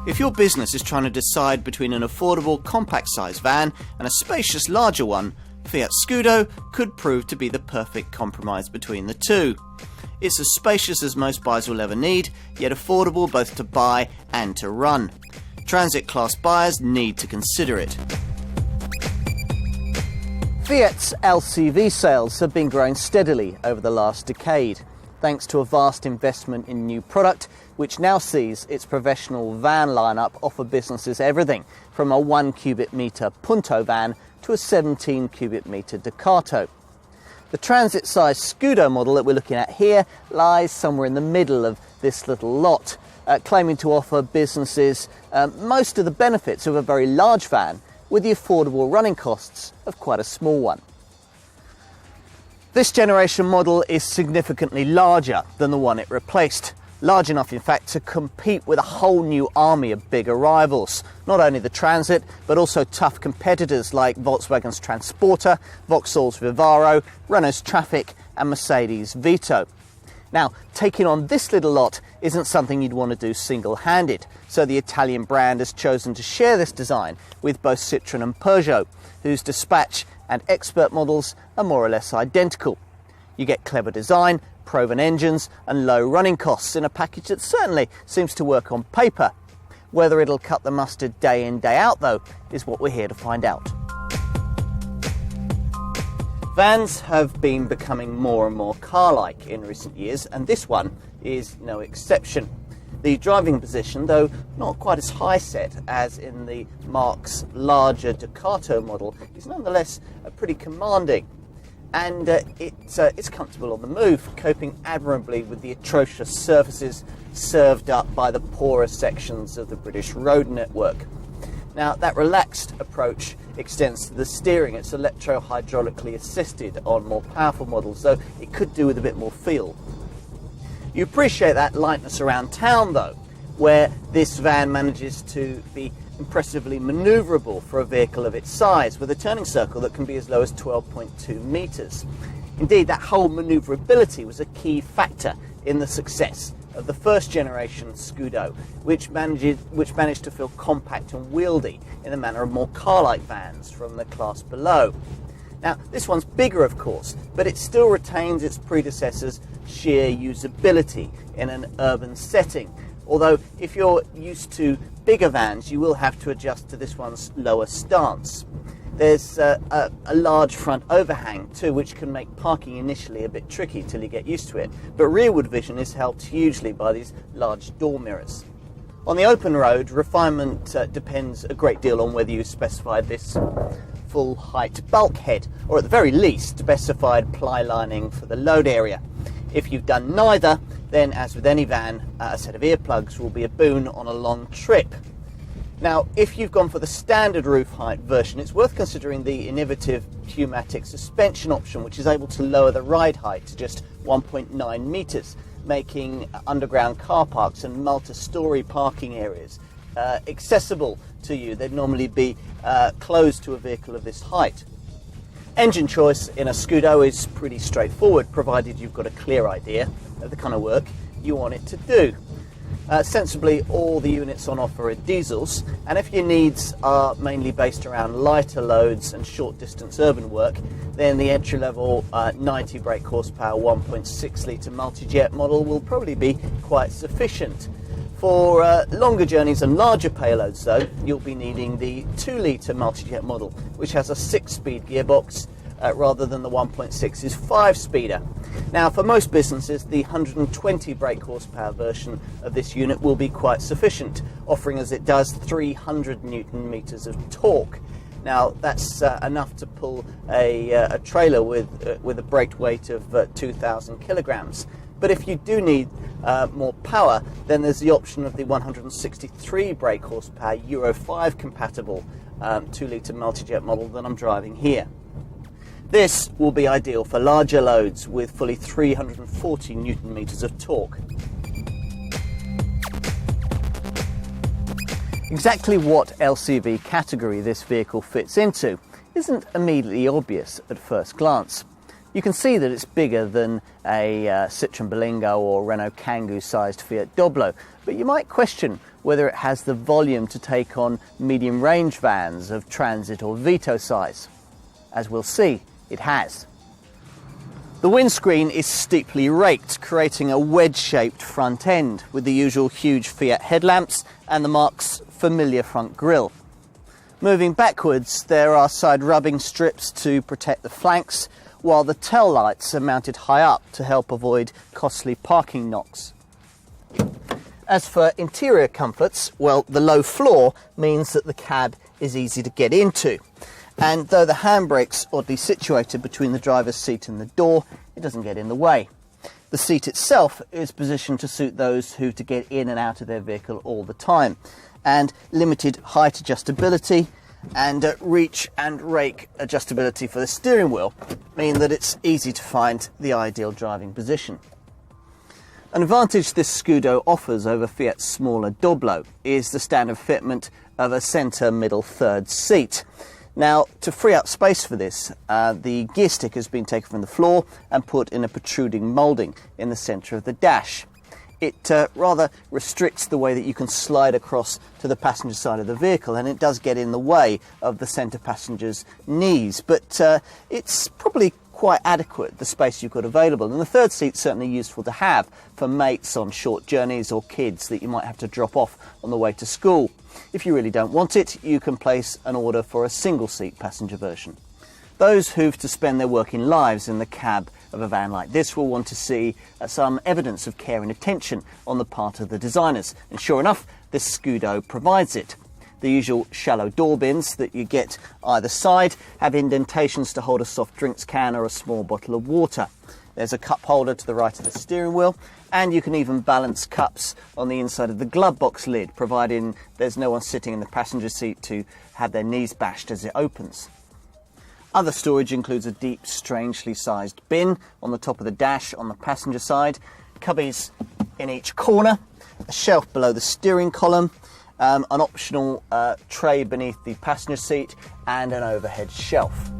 If your business is trying to decide between an affordable compact size van and a spacious larger one, Fiat Scudo could prove to be the perfect compromise between the two. It's as spacious as most buyers will ever need, yet affordable both to buy and to run. Transit class buyers need to consider it. Fiat's LCV sales have been growing steadily over the last decade, thanks to a vast investment in new product, which now sees its professional van lineup offer businesses everything from a 1 cubic metre Punto van to a 17 cubic metre Ducato. The transit-sized Scudo model that we're looking at here lies somewhere in the middle of this little lot, claiming to offer businesses most of the benefits of a very large van with the affordable running costs of quite a small one. This generation model is significantly larger than the one it replaced. Large enough, in fact, to compete with a whole new army of bigger rivals. Not only the Transit, but also tough competitors like Volkswagen's Transporter, Vauxhall's Vivaro, Renault's Traffic and Mercedes' Vito. Now, taking on this little lot isn't something you'd want to do single-handed, so the Italian brand has chosen to share this design with both Citroën and Peugeot, whose Dispatch and Expert models are more or less identical. You get clever design, proven engines and low running costs in a package that certainly seems to work on paper. Whether it'll cut the mustard day in, day out, though, is what we're here to find out. Vans have been becoming more and more car-like in recent years, and this one is no exception. The driving position, though not quite as high set as in the Marque's larger Ducato model, is nonetheless pretty commanding. And it's comfortable on the move, coping admirably with the atrocious surfaces served up by the poorer sections of the British road network. Now, that relaxed approach extends to the steering. It's electro-hydraulically assisted on more powerful models, though it could do with a bit more feel. You appreciate that lightness around town, though, where this van manages to be impressively manoeuvrable for a vehicle of its size, with a turning circle that can be as low as 12.2 metres. Indeed, that whole manoeuvrability was a key factor in the success of the first generation Scudo, which managed to feel compact and wieldy in the manner of more car-like vans from the class below. Now, this one's bigger, of course, but it still retains its predecessor's sheer usability in an urban setting. Although, if you're used to bigger vans, you will have to adjust to this one's lower stance. There's a large front overhang too, which can make parking initially a bit tricky till you get used to it. But rearward vision is helped hugely by these large door mirrors. On the open road, refinement depends a great deal on whether you specified this full height bulkhead, or at the very least specified ply lining for the load area. If you've done neither, then as with any van, a set of earplugs will be a boon on a long trip. Now, if you've gone for the standard roof height version, it's worth considering the innovative pneumatic suspension option, which is able to lower the ride height to just 1.9 metres, making underground car parks and multi-storey parking areas accessible to you. They'd normally be closed to a vehicle of this height. Engine choice in a Scudo is pretty straightforward, provided you've got a clear idea of the kind of work you want it to do. Sensibly, all the units on offer are diesels, and if your needs are mainly based around lighter loads and short distance urban work, then the entry-level 90 brake horsepower 1.6 litre multi-jet model will probably be quite sufficient. For longer journeys and larger payloads, though, you'll be needing the 2 litre multi-jet model, which has a 6-speed gearbox rather than the 1.6's 5-speeder. Now, for most businesses, the 120 brake horsepower version of this unit will be quite sufficient, offering as it does 300 newton meters of torque. Now, that's enough to pull a trailer with a brake weight of 2,000 kilograms. But if you do need more power, then there's the option of the 163 brake horsepower Euro 5 compatible 2 litre multi-jet model that I'm driving here. This will be ideal for larger loads with fully 340 newton meters of torque. Exactly what LCV category this vehicle fits into isn't immediately obvious at first glance. You can see that it's bigger than a Citroën Berlingo or Renault Kangoo sized Fiat Doblo, but you might question whether it has the volume to take on medium range vans of Transit or Vito size. As we'll see, it has. The windscreen is steeply raked, creating a wedge-shaped front end with the usual huge Fiat headlamps and the Marque's familiar front grille. Moving backwards, there are side rubbing strips to protect the flanks, while the tail lights are mounted high up to help avoid costly parking knocks. As for interior comforts, well, the low floor means that the cab is easy to get into. And though the handbrake's oddly situated between the driver's seat and the door, it doesn't get in the way. The seat itself is positioned to suit those who to get in and out of their vehicle all the time. And limited height adjustability and reach and rake adjustability for the steering wheel mean that it's easy to find the ideal driving position. An advantage this Scudo offers over Fiat's smaller Doblo is the standard fitment of a centre middle third seat. Now, to free up space for this, the gear stick has been taken from the floor and put in a protruding moulding in the centre of the dash. It rather restricts the way that you can slide across to the passenger side of the vehicle, and it does get in the way of the centre passenger's knees, but it's probably quite adequate, the space you've got available. And the third seat's certainly useful to have for mates on short journeys or kids that you might have to drop off on the way to school. If you really don't want it, you can place an order for a single seat passenger version. Those who've to spend their working lives in the cab of a van like this will want to see some evidence of care and attention on the part of the designers. And sure enough, this Scudo provides it. The usual shallow door bins that you get either side have indentations to hold a soft drinks can or a small bottle of water. There's a cup holder to the right of the steering wheel, and you can even balance cups on the inside of the glove box lid, providing there's no one sitting in the passenger seat to have their knees bashed as it opens. Other storage includes a deep, strangely sized bin on the top of the dash on the passenger side, cubbies in each corner, a shelf below the steering column, an optional tray beneath the passenger seat, and an overhead shelf.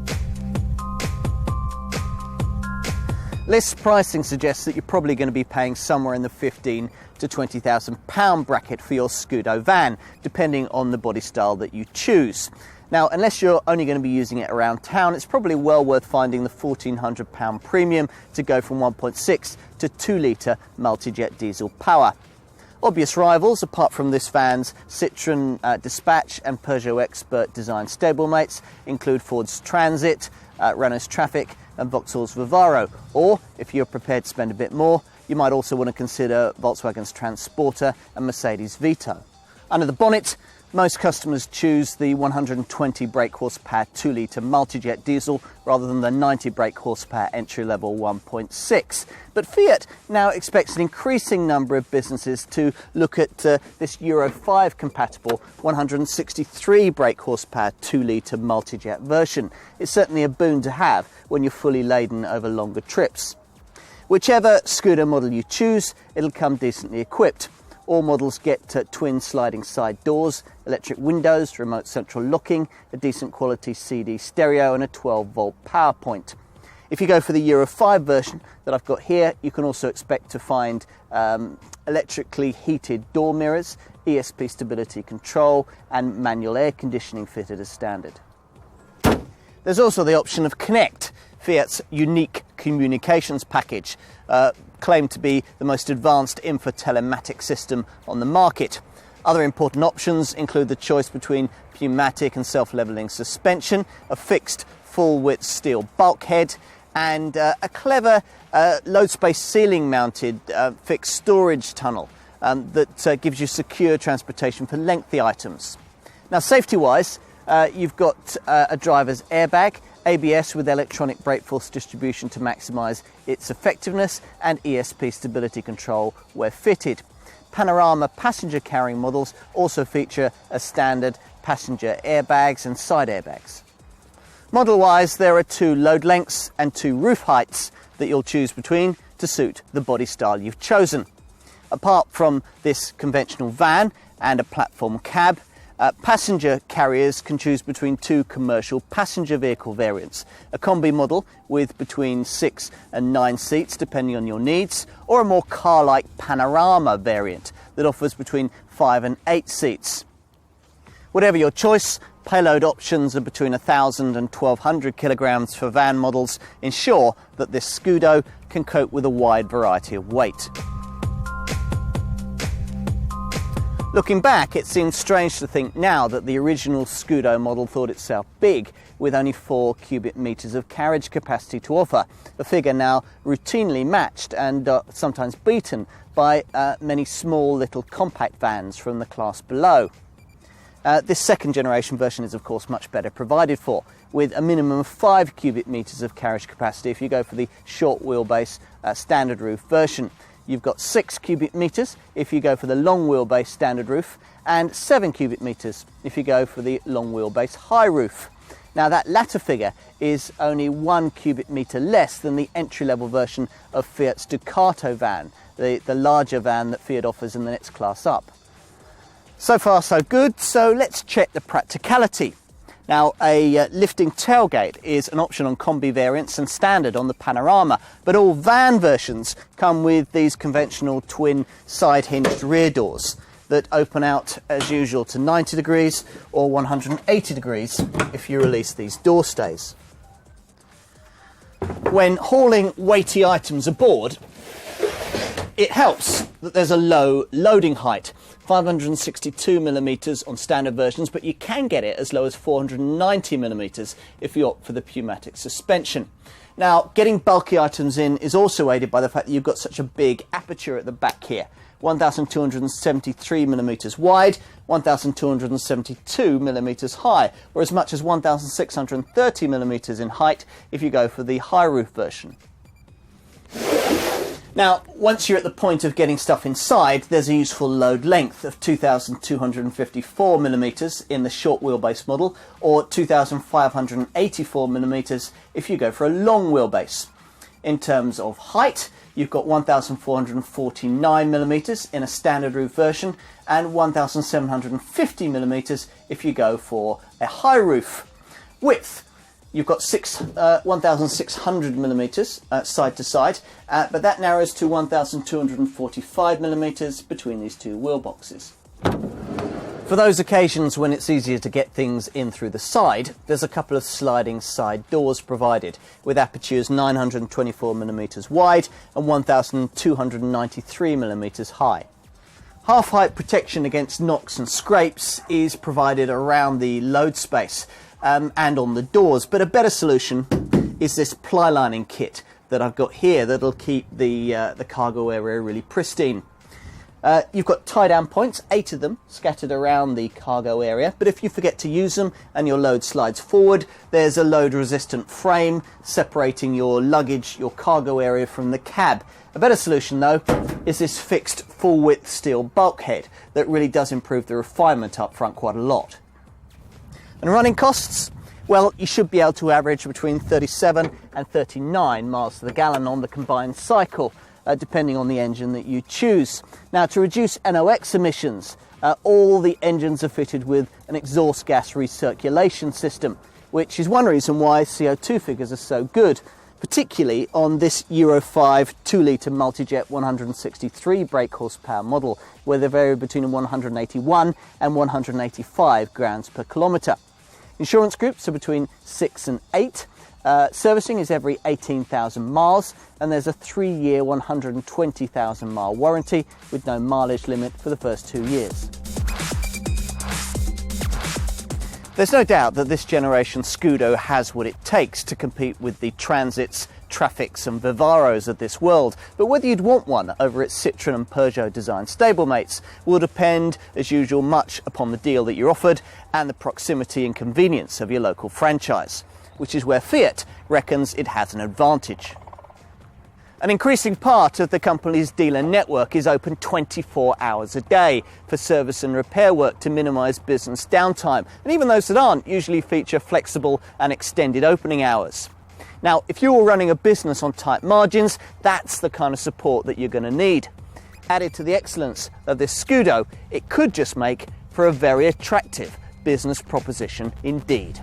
List pricing suggests that you're probably going to be paying somewhere in the £15,000 to £20,000 bracket for your Scudo van, depending on the body style that you choose. Now, unless you're only going to be using it around town, it's probably well worth finding the £1,400 premium to go from 1.6 to 2 litre multi-jet diesel power. Obvious rivals, apart from this van's Citroën Dispatch and Peugeot Expert design stablemates, include Ford's Transit, Renault's Traffic and Vauxhall's Vivaro. Or, if you're prepared to spend a bit more, you might also want to consider Volkswagen's Transporter and Mercedes Vito. Under the bonnet, most customers choose the 120 brake horsepower 2 litre multi-jet diesel rather than the 90 brake horsepower entry-level 1.6. But Fiat now expects an increasing number of businesses to look at this Euro 5 compatible 163 brake horsepower 2 litre multi-jet version. It's certainly a boon to have when you're fully laden over longer trips. Whichever Scudo model you choose, it'll come decently equipped. All models get twin sliding side doors, electric windows, remote central locking, a decent quality CD stereo and a 12-volt power point. If you go for the Euro 5 version that I've got here, you can also expect to find electrically heated door mirrors, ESP stability control and manual air conditioning fitted as standard. There's also the option of Connect, Fiat's unique communications package, claimed to be the most advanced infotelematic system on the market. Other important options include the choice between pneumatic and self-leveling suspension, a fixed full-width steel bulkhead, and a clever load space ceiling mounted fixed storage tunnel that gives you secure transportation for lengthy items. Now, safety-wise, you've got a driver's airbag, ABS with electronic brake force distribution to maximise its effectiveness, and ESP stability control where fitted. Panorama passenger carrying models also feature as standard passenger airbags and side airbags. Model-wise, there are 2 load lengths and 2 roof heights that you'll choose between to suit the body style you've chosen. Apart from this conventional van and a platform cab, Passenger carriers can choose between two commercial passenger vehicle variants, a combi model with between 6 and 9 seats depending on your needs, or a more car-like panorama variant that offers between 5 and 8 seats. Whatever your choice, payload options are between 1,000 and 1,200 kilograms for van models ensure that this Scudo can cope with a wide variety of weight. Looking back, it seems strange to think now that the original Scudo model thought itself big, with only 4 cubic metres of carriage capacity to offer, a figure now routinely matched and sometimes beaten by many small little compact vans from the class below. This second generation version is of course much better provided for, with a minimum of 5 cubic metres of carriage capacity if you go for the short wheelbase standard roof version. You've got 6 cubic metres if you go for the long wheelbase standard roof, and 7 cubic metres if you go for the long wheelbase high roof. Now that latter figure is only 1 cubic metre less than the entry-level version of Fiat's Ducato van, the larger van that Fiat offers in the next class up. So far so good, so let's check the practicality. Now, a lifting tailgate is an option on combi variants and standard on the Panorama, but all van versions come with these conventional twin side-hinged rear doors that open out as usual to 90 degrees or 180 degrees if you release these door stays. When hauling weighty items aboard, it helps that there's a low loading height, 562 millimeters on standard versions, but you can get it as low as 490 millimeters if you opt for the pneumatic suspension. Now, getting bulky items in is also aided by the fact that you've got such a big aperture at the back here, 1,273 millimeters wide, 1,272 millimeters high, or as much as 1,630 millimeters in height if you go for the high roof version. Now, once you're at the point of getting stuff inside, there's a useful load length of 2,254 millimeters in the short wheelbase model, or 2,584 millimeters if you go for a long wheelbase. In terms of height, you've got 1,449 millimeters in a standard roof version, and 1,750 millimeters if you go for a high roof. Width, you've got 1,600 millimeters side to side, but that narrows to 1,245 millimeters between these two wheel boxes. For those occasions when it's easier to get things in through the side, there's a couple of sliding side doors provided, with apertures 924 millimeters wide and 1,293 millimeters high. Half-height protection against knocks and scrapes is provided around the load space and on the doors, but a better solution is this ply lining kit that I've got here that'll keep the cargo area really pristine. You've got tie-down points, 8 of them, scattered around the cargo area, but if you forget to use them and your load slides forward, there's a load-resistant frame separating your luggage, your cargo area from the cab. A better solution, though, is this fixed full-width steel bulkhead that really does improve the refinement up front quite a lot. And running costs? Well, you should be able to average between 37 and 39 miles to the gallon on the combined cycle, depending on the engine that you choose. Now, to reduce NOx emissions, all the engines are fitted with an exhaust gas recirculation system, which is one reason why CO2 figures are so good, particularly on this Euro 5 2-litre multi-jet 163 brake horsepower model, where they vary between 181 and 185 grams per kilometre. Insurance groups are between 6 and 8. Servicing is every 18,000 miles, and there's a 3-year 120,000 mile warranty with no mileage limit for the first 2 years. There's no doubt that this generation Scudo has what it takes to compete with the Transits, Trafics and Vivaros of this world, but whether you'd want one over its Citroën and Peugeot design stablemates will depend, as usual, much upon the deal that you're offered and the proximity and convenience of your local franchise, which is where Fiat reckons it has an advantage. An increasing part of the company's dealer network is open 24 hours a day for service and repair work to minimise business downtime, and even those that aren't usually feature flexible and extended opening hours. Now, if you're running a business on tight margins, that's the kind of support that you're going to need. Added to the excellence of this Scudo, it could just make for a very attractive business proposition indeed.